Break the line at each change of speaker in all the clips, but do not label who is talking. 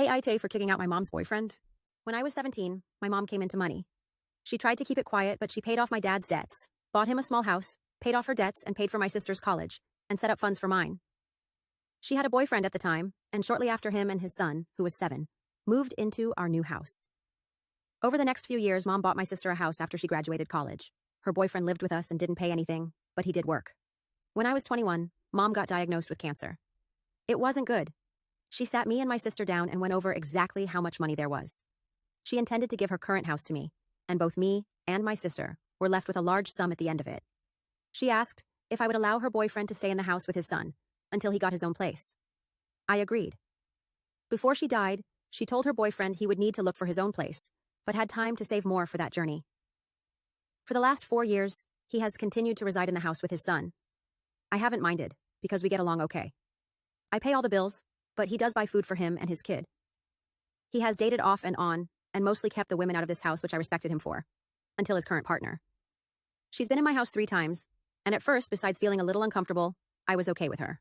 AITA for kicking out my mom's boyfriend. When I was 17, my mom came into money. She tried to keep it quiet, but she paid off my dad's debts, bought him a small house, paid off her debts, and paid for my sister's college, and set up funds for mine. She had a boyfriend at the time, and shortly after him and his son, who was 7, moved into our new house. Over the next few years, Mom bought my sister a house after she graduated college. Her boyfriend lived with us and didn't pay anything, but he did work. When I was 21, Mom got diagnosed with cancer. It wasn't good. She sat me and my sister down and went over exactly how much money there was. She intended to give her current house to me, and both me and my sister were left with a large sum at the end of it. She asked if I would allow her boyfriend to stay in the house with his son until he got his own place. I agreed. Before she died, she told her boyfriend he would need to look for his own place, but had time to save more for that journey. For the last 4 years, he has continued to reside in the house with his son. I haven't minded, because we get along okay. I pay all the bills, but he does buy food for him and his kid. He has dated off and on, and mostly kept the women out of this house, which I respected him for, until his current partner. She's been in my house 3 times, and at first, besides feeling a little uncomfortable, I was okay with her.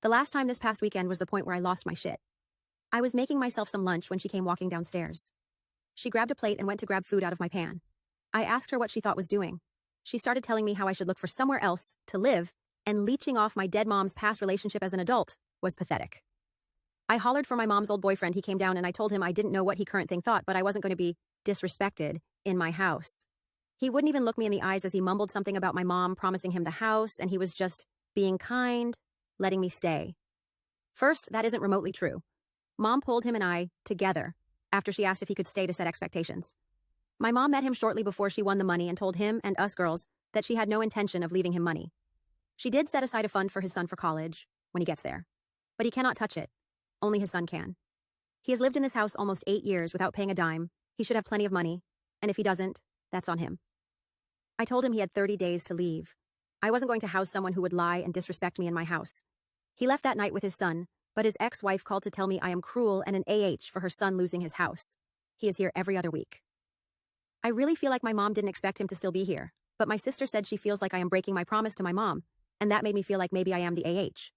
The last time this past weekend was the point where I lost my shit. I was making myself some lunch when she came walking downstairs. She grabbed a plate and went to grab food out of my pan. I asked her what she thought was doing. She started telling me how I should look for somewhere else to live, and leeching off my dead mom's past relationship as an adult was pathetic. I hollered for my mom's old boyfriend. He came down and I told him I didn't know what he current thing thought, but I wasn't going to be disrespected in my house. He wouldn't even look me in the eyes as he mumbled something about my mom promising him the house, and he was just being kind, letting me stay. First, that isn't remotely true. Mom pulled him and I together after she asked if he could stay to set expectations. My mom met him shortly before she won the money and told him and us girls that she had no intention of leaving him money. She did set aside a fund for his son for college when he gets there, but he cannot touch it. Only his son can. He has lived in this house almost 8 years without paying a dime. He should have plenty of money, and if he doesn't, that's on him. I told him he had 30 days to leave. I wasn't going to house someone who would lie and disrespect me in my house. He left that night with his son, but his ex-wife called to tell me I am cruel and an AH for her son losing his house. He is here every other week. I really feel like my mom didn't expect him to still be here, but my sister said she feels like I am breaking my promise to my mom, and that made me feel like maybe I am the AH.